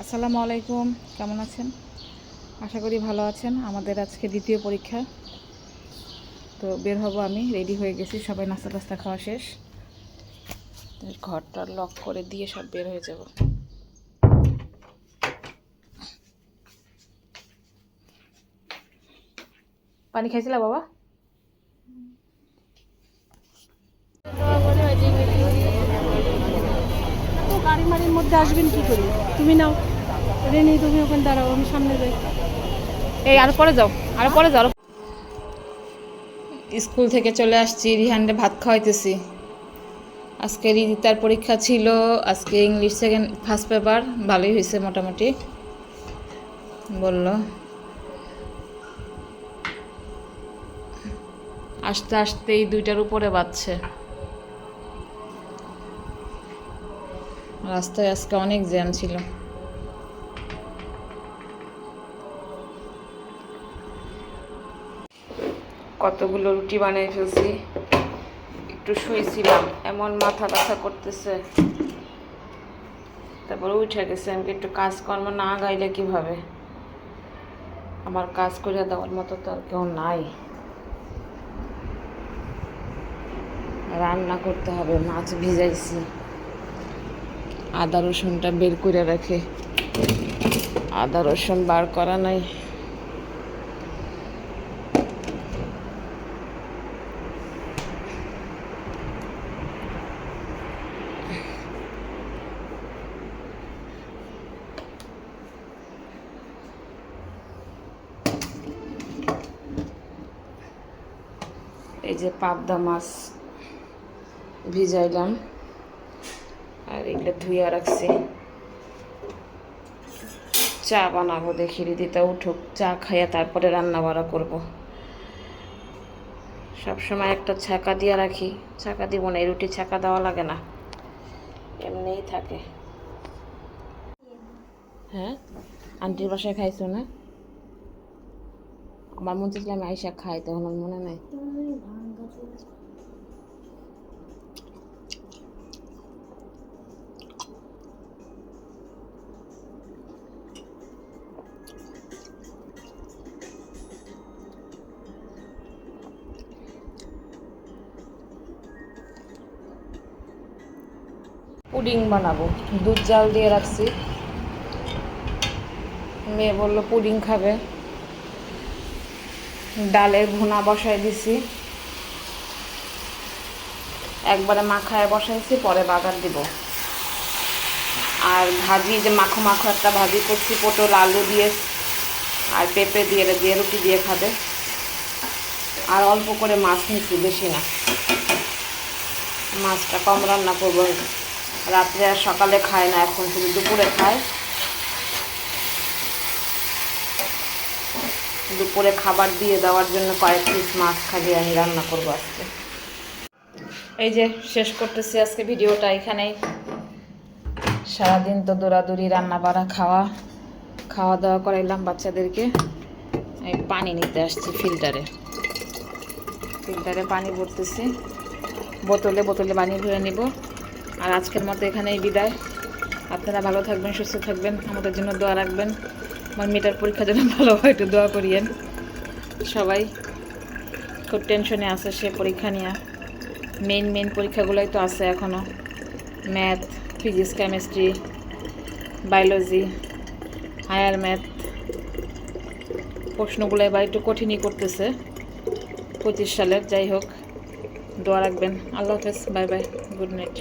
আসসালামু আলাইকুম, কেমন আছেন? আশা করি ভালো আছেন। আমাদের আজকে দ্বিতীয় পরীক্ষা, তো বের হব। আমি রেডি হয়ে গেছি, সবাই নাস্তা টাস্তা খাওয়া শেষ। ঘরটা লক করে দিয়ে সব বের হয়ে যাব। পানি খাইছিলা বাবা? গাড়ি মাড়ির মধ্যে আসবেন কি করে? তুমি নাও রেনি, তুমি ওখানে দাঁড়াও, আমি সামনে যাই। এই আরো পরে যাও, আরো পরে যাও। স্কুল থেকে চলে আসছি, রিহানরে ভাত খাওয়াইতেছি। আজকে রিদিতার পরীক্ষা ছিল, আজকে ইংলিশ ফার্স্ট পেপার ভালোই হয়েছে মোটামুটি বলল। আস্তে আস্তেই 2টার উপরে বাজছে। রাস্তায় আজকে অনেক জ্যাম ছিল। কতগুলো রুটি বানিয়ে ফেলছি। একটু শুয়েছিলাম, এমন মাথা ব্যথা করতেছে। তারপরে উঠে গেছে। আমি একটু কাজকর্ম না গাইলে কিভাবে? আমার কাজ করে দেওয়ার মতো তো আর কেউ নাই। রান্না করতে হবে, মাছ ভিজাইছি। আদা রসুনটা বের করে রাখে, আদা রসুন বার করা নাই। এই যে পাবদা মাছ ভিজাইলাম, আর এগুলো ধুইয়া রাখছি। চা বানাবো, দেখি রিদিতা উঠুক, চা খাইয়া তারপরে রান্না বাড়া করবো। সবসময় একটা ছাকা দিয়ে রাখি, ছাকা দিব না, এই রুটি ছাকা দেওয়া লাগে না, এমনিই থাকে। হ্যাঁ, আন্টির বাসায় খাইছো না? আমার মন চাইছিল আমি আইসা খাই, তখন আমার মনে নাই। পুডিং বানাবো, দুধ জাল দিয়ে রাখছি। মেয়ে বললো পুডিং খাবে। ডালের ভুনা বসাই দিছি, একবারে মাখায় বসাইছি, পরে বাগার দিব। আর ভাজি, যে মাখো মাখো একটা ভাজি করছি, পটল আলু দিয়ে আর পেঁপে দিয়ে দিয়ে রুটি দিয়ে খাবে। আর অল্প করে মাছ নিচ্ছি, বেশি না। মাছটা কম রান্না করবো, রাত্রে আর সকালে খায় না, এখন শুধু দুপুরে খায়। দুপুরে খাবার দিয়ে দেওয়ার জন্য কয়েক পিস মাছ খালি আমি রান্না করবো আজকে। এই যে শেষ করতেছি আজকে ভিডিওটা এখানেই। সারাদিন তো দৌড়াদৌড়ি, রান্না বাড়া, খাওয়া দাওয়া করাইলাম বাচ্চাদেরকে। এই পানি নিতে আসছি, ফিল্টারে পানি ভরতেছি। বোতলে পানি ভরে নিব। আর আজকের মতো এখানেই বিদায়। আপনারা ভালো থাকবেন, সুস্থ থাকবেন, আমাদের জন্য দোয়া রাখবেন। আমার মেয়েটার পরীক্ষা যেন ভালো হয়, একটু দোয়া করিয়েন সবাই। খুব টেনশনে আছে সে পরীক্ষা নিয়ে। মেইন পরীক্ষাগুলোই তো আছে এখনও, math, physics, chemistry, biology, higher math. প্রশ্নগুলো এবার একটু কঠিনই করতেছে 25 সালের। যাই হোক, দোয়া রাখবেন। আল্লাহ হাফেজ, বাই বাই, গুড নাইট।